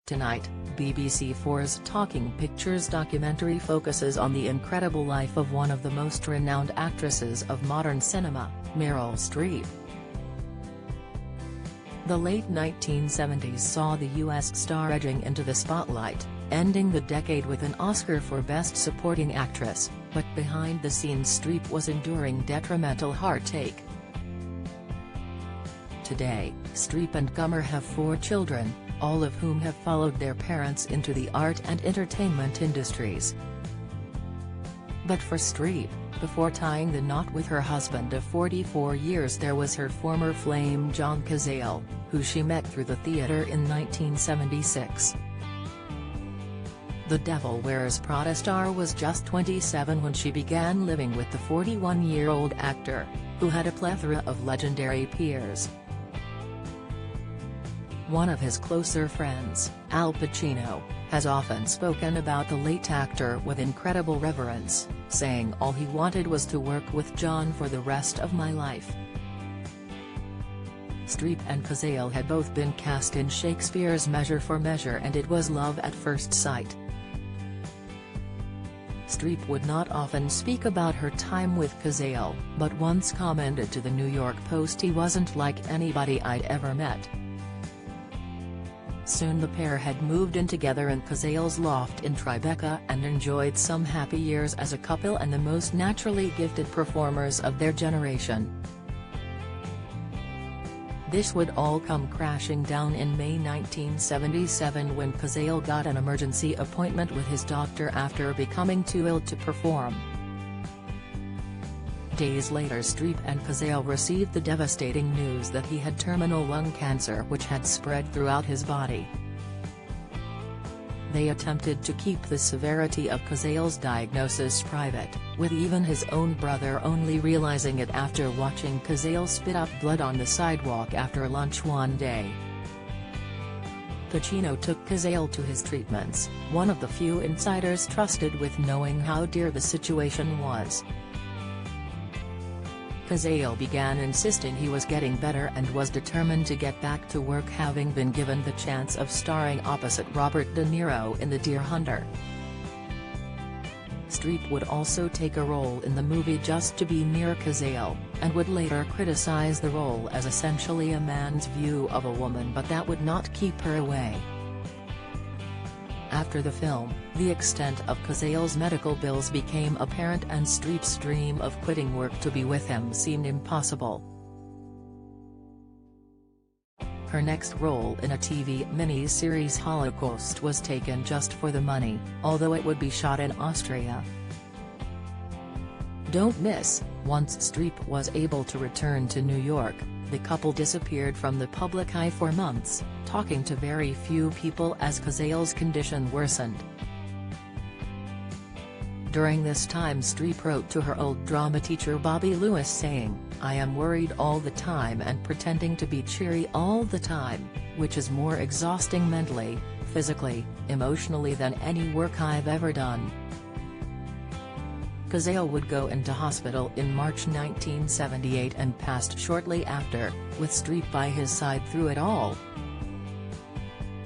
Tonight, BBC 4's Talking Pictures documentary focuses on the incredible life of one of the most renowned actresses of modern cinema, Meryl Streep. The late 1970s saw the US star edging into the spotlight, ending the decade with an Oscar for Best Supporting Actress, but behind the scenes Streep was enduring detrimental heartache. Today, Streep and Gummer have 4 children, all of whom have followed their parents into the art and entertainment industries. But for Streep, before tying the knot with her husband of 44 years, there was her former flame John Cazale, who she met through the theatre in 1976. The Devil Wears Prada star was just 27 when she began living with the 41-year-old actor, who had a plethora of legendary peers. One of his closer friends, Al Pacino, has often spoken about the late actor with incredible reverence, saying all he wanted was to work with John for the rest of my life. Streep and Cazale had both been cast in Shakespeare's Measure for Measure, and it was love at first sight. Streep would not often speak about her time with Cazale, but once commented to the New York Post he wasn't like anybody I'd ever met. Soon the pair had moved in together in Cazale's loft in Tribeca and enjoyed some happy years as a couple and the most naturally gifted performers of their generation. This would all come crashing down in May 1977 when Cazale got an emergency appointment with his doctor after becoming too ill to perform. Days later, Streep and Cazale received the devastating news that he had terminal lung cancer which had spread throughout his body. They attempted to keep the severity of Cazale's diagnosis private, with even his own brother only realizing it after watching Cazale spit out blood on the sidewalk after lunch one day. Pacino took Cazale to his treatments, one of the few insiders trusted with knowing how dire the situation was. Cazale began insisting he was getting better and was determined to get back to work, having been given the chance of starring opposite Robert De Niro in The Deer Hunter. Streep would also take a role in the movie just to be near Cazale, and would later criticize the role as essentially a man's view of a woman, but that would not keep her away. After the film, the extent of Cazale's medical bills became apparent and Streep's dream of quitting work to be with him seemed impossible. Her next role in a TV mini-series Holocaust was taken just for the money, although it would be shot in Austria. Don't miss, once Streep was able to return to New York, the couple disappeared from the public eye for months, talking to very few people as Cazale's condition worsened. During this time Streep wrote to her old drama teacher Bobby Lewis saying, "I am worried all the time and pretending to be cheery all the time, which is more exhausting mentally, physically, emotionally than any work I've ever done." Cazale would go into hospital in March 1978 and passed shortly after, with Streep by his side through it all.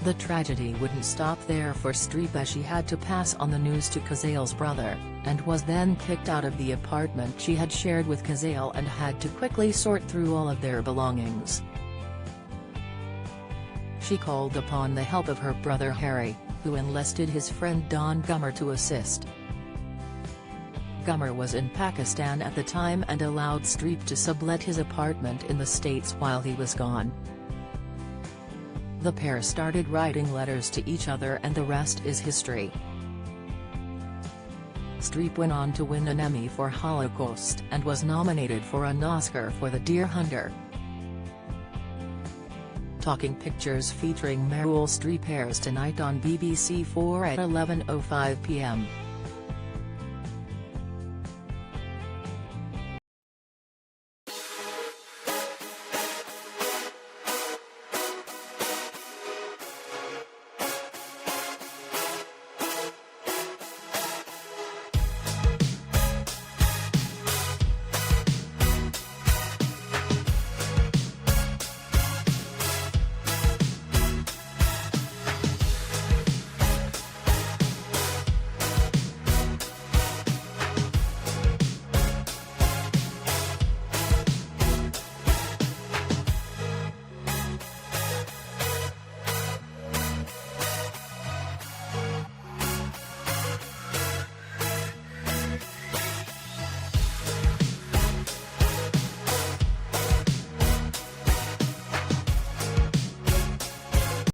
The tragedy wouldn't stop there for Streep, as she had to pass on the news to Cazale's brother, and was then kicked out of the apartment she had shared with Cazale and had to quickly sort through all of their belongings. She called upon the help of her brother Harry, who enlisted his friend Don Gummer to assist. Gummer was in Pakistan at the time and allowed Streep to sublet his apartment in the States while he was gone. The pair started writing letters to each other and the rest is history. Streep went on to win an Emmy for Holocaust and was nominated for an Oscar for The Deer Hunter. Talking Pictures featuring Meryl Streep airs tonight on BBC 4 at 11:05 p.m.